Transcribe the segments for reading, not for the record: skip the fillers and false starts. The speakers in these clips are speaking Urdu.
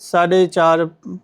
4.5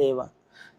A1।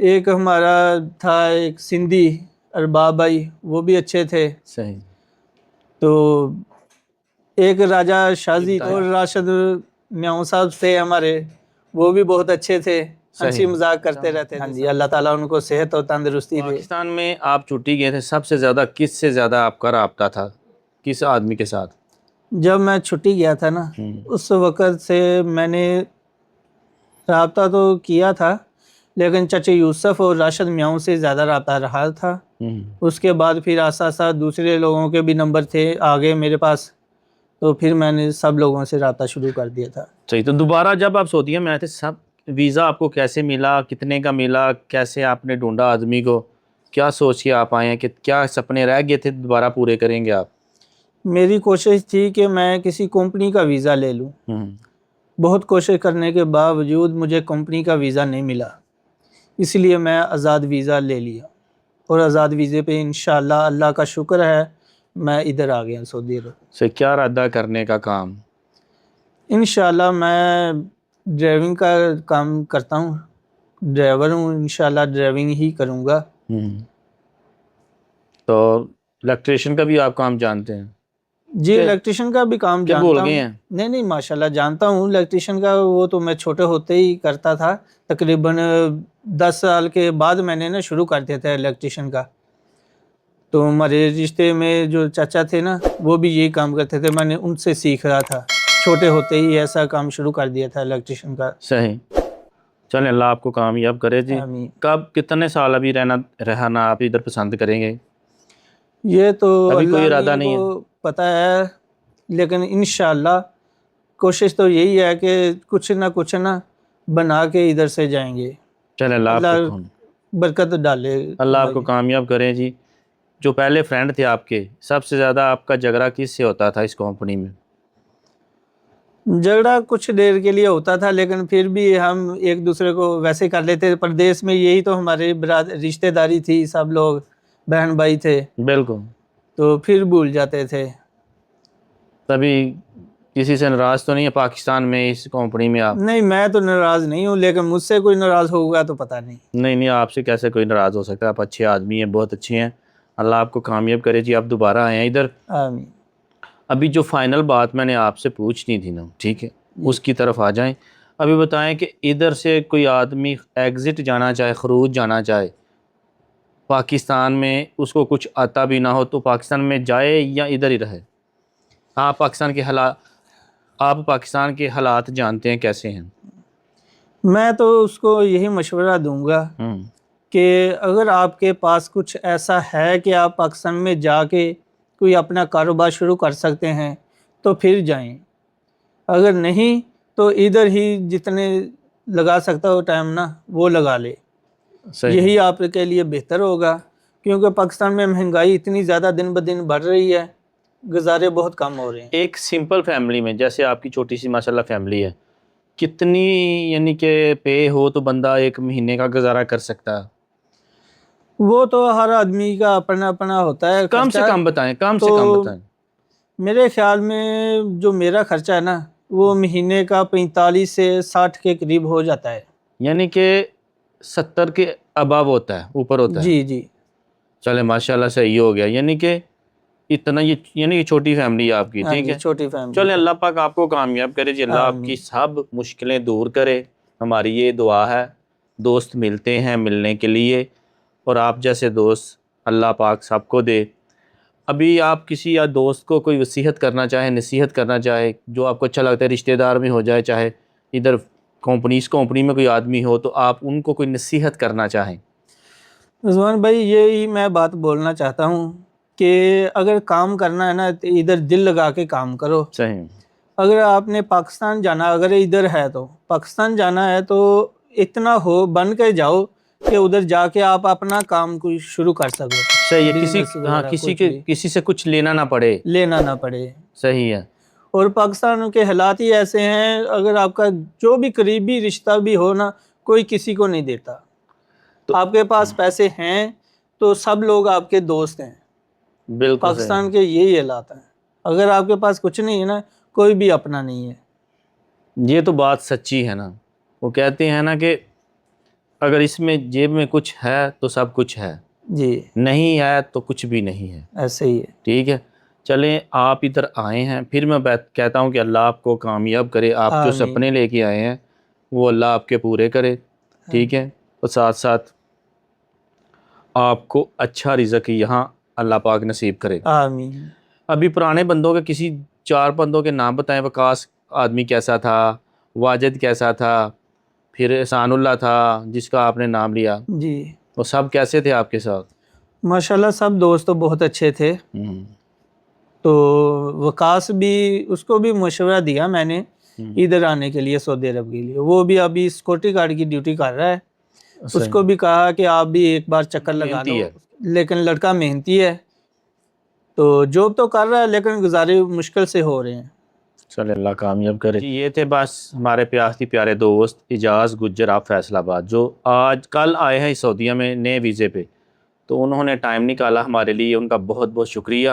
ایک ہمارا تھا ایک سندھی ارباب بھائی، وہ بھی اچھے تھے. صحیح. تو ایک راجہ شازی اور راشد میاں صاحب تھے ہمارے، وہ بھی بہت اچھے تھے، ہنسی مذاق کرتے رہتے تھے. ہاں جی، اللہ تعالیٰ ان کو صحت اور تندرستی دے. پاکستان میں آپ چھٹی گئے تھے، سب سے زیادہ کس سے زیادہ آپ کا رابطہ تھا، کس آدمی کے ساتھ؟ جب میں چھٹی گیا تھا نا، اس وقت سے میں نے رابطہ تو کیا تھا، لیکن چچے یوسف اور راشد میاں سے زیادہ رابطہ رہا تھا. اس کے بعد پھر آہستہ آہستہ دوسرے لوگوں کے بھی نمبر تھے آگے میرے پاس، تو پھر میں نے سب لوگوں سے رابطہ شروع کر دیا تھا. صحیح. تو دوبارہ جب آپ سعودیہ میں آئے تھے، سب ویزا آپ کو کیسے ملا، کتنے کا ملا، کیسے آپ نے ڈھونڈا آدمی کو، کیا سوچ کے آپ آئے ہیں، کہ کیا سپنے رہ گئے تھے دوبارہ پورے کریں گے آپ؟ میری کوشش تھی کہ میں کسی کمپنی کا ویزا لے لوں. بہت کوشش کرنے کے باوجود مجھے کمپنی کا ویزا نہیں ملا، اس لیے میں آزاد ویزا لے لیا، اور آزاد ویزے پہ انشاءاللہ اللہ کا شکر ہے میں ادھر آ گیا سعودی عرب. سے کیا ارادہ کرنے کا کام؟ انشاءاللہ میں ڈرائیونگ کا کام کرتا ہوں، ڈرائیور ہوں، انشاءاللہ ڈرائیونگ ہی کروں گا. تو الیکٹریشین کا بھی آپ کام جانتے ہیں؟ جی، الیکٹریشین کا بھی کام کیا بول جانتا گئے ہوں. ہیں؟ نہیں ماشاءاللہ جانتا ہوں الیکٹریشین کا. وہ تو میں چھوٹے ہوتے ہی کرتا تھا، تقریباً 10 سال کے بعد میں نے نا شروع کر دیا تھا الیکٹریشین کا. تو ہمارے رشتے میں جو چاچا تھے نا، وہ بھی یہی کام کرتے تھے، میں نے ان سے سیکھ رہا تھا. چھوٹے ہوتے ہی ایسا کام شروع کر دیا تھا الیکٹریشین کا. صحیح. چلیں اللہ آپ کو کامیاب کرے جی. آمین. کب کتنے سال ابھی رہنا آپ ادھر پسند کریں گے؟ یہ تو ابھی کوئی اللہ ارادہ میاں نہیں کو پتہ ہے، لیکن انشاءاللہ کوشش تو یہی ہے کہ کچھ نہ بنا کے ادھر سے جائیں گے. چلیں اللہ آپ کو برکت ڈالے. اللہ آپ کو کامیاب کریں جی. جو پہلے فرینڈ تھے آپ کے، سب سے زیادہ آپ کا جھگڑا کس سے ہوتا تھا اس کمپنی میں؟ جھگڑا کچھ دیر کے لیے ہوتا تھا، لیکن پھر بھی ہم ایک دوسرے کو ویسے کر لیتے. پردیس میں یہی تو ہماری رشتہ داری تھی، سب لوگ بہن بھائی تھے. بالکل. تو پھر بھول جاتے تھے. تبھی کسی سے ناراض تو نہیں ہے پاکستان میں اس کمپنی میں آپ؟ نہیں، میں تو ناراض نہیں ہوں، لیکن مجھ سے کوئی ناراض ہوگا تو پتہ نہیں. نہیں آپ سے کیسے کوئی ناراض ہو سکتا ہے، آپ اچھے آدمی ہیں، بہت اچھے ہیں. اللہ آپ کو کامیاب کرے جی. آپ دوبارہ آئے ہیں ادھر. آمین. ابھی جو فائنل بات میں نے آپ سے پوچھنی تھی نا، ٹھیک ہے، اس کی طرف آ جائیں. ابھی بتائیں کہ ادھر سے کوئی آدمی ایگزٹ جانا چاہے، خروج جانا چاہے پاکستان میں، اس کو کچھ آتا بھی نہ ہو، تو پاکستان میں جائے یا ادھر ہی رہے؟ آپ پاکستان کے حالات جانتے ہیں کیسے ہیں. میں تو اس کو یہی مشورہ دوں گا کہ اگر آپ کے پاس کچھ ایسا ہے کہ آپ پاکستان میں جا کے کوئی اپنا کاروبار شروع کر سکتے ہیں تو پھر جائیں. اگر نہیں تو ادھر ہی جتنے لگا سکتا ہو ٹائم نا، وہ لگا لے. یہی آپ کے لیے بہتر ہوگا، کیونکہ پاکستان میں مہنگائی اتنی زیادہ دن بدن بڑھ رہی ہے، گزارے بہت کم ہو رہے ہیں. ایک سمپل فیملی میں، جیسے آپ کی چھوٹی سی ماشاءاللہ فیملی ہے، کتنی یعنی کہ پے ہو تو بندہ ایک مہینے کا گزارا کر سکتا ہے؟ وہ تو ہر آدمی کا اپنا اپنا ہوتا ہے. کم سے کم بتائیں، کم سے کم بتائیں. میرے خیال میں جو میرا خرچہ ہے نا، وہ مہینے کا 45 سے 60 کے قریب ہو جاتا ہے. یعنی کہ 70 کے اباب ہوتا ہے، اوپر ہوتا ہے. جی. چلے ماشاءاللہ صحیح ہو گیا. یعنی کہ اتنا، یعنی کہ چھوٹی فیملی ہے آپ کی. ہاں ٹھیک جی، ہے، چھوٹی فیملی. چلے اللہ پاک آپ کو کامیاب کرے جی. اللہ آپ کی سب مشکلیں دور کرے، ہماری یہ دعا ہے. دوست ملتے ہیں ملنے کے لیے، اور آپ جیسے دوست اللہ پاک سب کو دے. ابھی آپ کسی یا دوست کو کوئی وصیت کرنا چاہیں، نصیحت کرنا چاہے، جو آپ کو اچھا لگتا ہے، رشتہ دار میں ہو جائے، چاہے ادھر اس کمپنی میں کوئی آدمی ہو، تو آپ ان کو کوئی نصیحت کرنا چاہیں؟ رضوان بھائی، یہی میں بات بولنا چاہتا ہوں کہ اگر کام کرنا ہے نا، تو ادھر دل لگا کے کام کرو. صحیح. اگر آپ نے پاکستان جانا، اگر ادھر ہے تو پاکستان جانا ہے، تو اتنا بن کے جاؤ کہ ادھر جا کے آپ اپنا کام کوئی شروع کر سکو. صحیح ہے. کسی سے کچھ لینا نہ پڑے. صحیح ہے. اور پاکستان کے حالات ہی ایسے ہیں، اگر آپ کا جو بھی قریبی رشتہ بھی ہو نا، کوئی کسی کو نہیں دیتا. آپ کے پاس پیسے ہیں تو سب لوگ آپ کے دوست ہیں. بالکل. پاکستان کے یہی حالات ہیں. اگر آپ کے پاس کچھ نہیں ہے نا، کوئی بھی اپنا نہیں ہے. یہ تو بات سچی ہے نا. وہ کہتے ہیں نا کہ اگر اس میں جیب میں کچھ ہے تو سب کچھ ہے، جی نہیں ہے تو کچھ بھی نہیں ہے، ایسے ہی ہے. ٹھیک ہے. چلیں آپ ادھر آئے ہیں، پھر میں کہتا ہوں کہ اللہ آپ کو کامیاب کرے. آپ جو آمین. سپنے لے کے آئے ہیں وہ اللہ آپ کے پورے کرے، ٹھیک ہے. اور ساتھ ساتھ آپ کو اچھا رزق یہاں اللہ پاک نصیب کرے. آمین. ابھی پرانے بندوں کے کسی 4 بندوں کے نام بتائیں. وقاص آدمی کیسا تھا، واجد کیسا تھا، پھر احسان اللہ تھا جس کا آپ نے نام لیا، جی وہ سب کیسے تھے آپ کے ساتھ؟ ماشاءاللہ سب دوست تو بہت اچھے تھے. تو وقاص بھی، اس کو بھی مشورہ دیا میں نے ادھر آنے کے لیے، سعودی عرب کے لیے. وہ بھی ابھی سیکورٹی گارڈ کی ڈیوٹی کر رہا ہے. اس کو بھی کہا کہ آپ بھی ایک بار چکر لگا دو، لیکن لڑکا محنتی ہے تو جاب تو کر رہا ہے لیکن گزارے مشکل سے ہو رہے ہیں. چلے اللہ کامیاب کرے. جی یہ تھے بس ہمارے پیارے دوست اجاز گجر آپ فیصل آباد، جو آج کل آئے ہیں سعودیہ میں نئے ویزے پہ. تو انہوں نے ٹائم نکالا ہمارے لیے، ان کا بہت بہت شکریہ.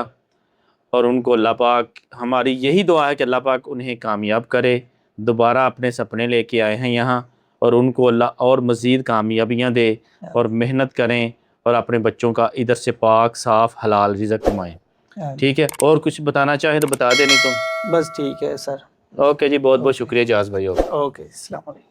اور ان کو اللہ پاک، ہماری یہی دعا ہے کہ اللہ پاک انہیں کامیاب کرے. دوبارہ اپنے سپنے لے کے آئے ہیں یہاں، اور ان کو اللہ اور مزید کامیابیاں دے، اور محنت کریں اور اپنے بچوں کا ادھر سے پاک صاف حلال رزق کمائیں. ٹھیک ہے. اور کچھ بتانا چاہیں تو بتا دیں، نہیں تو بس ٹھیک ہے سر. اوکے جی. بہت بہت شکریہ اجاز بھائی. اوکے السلام علیکم.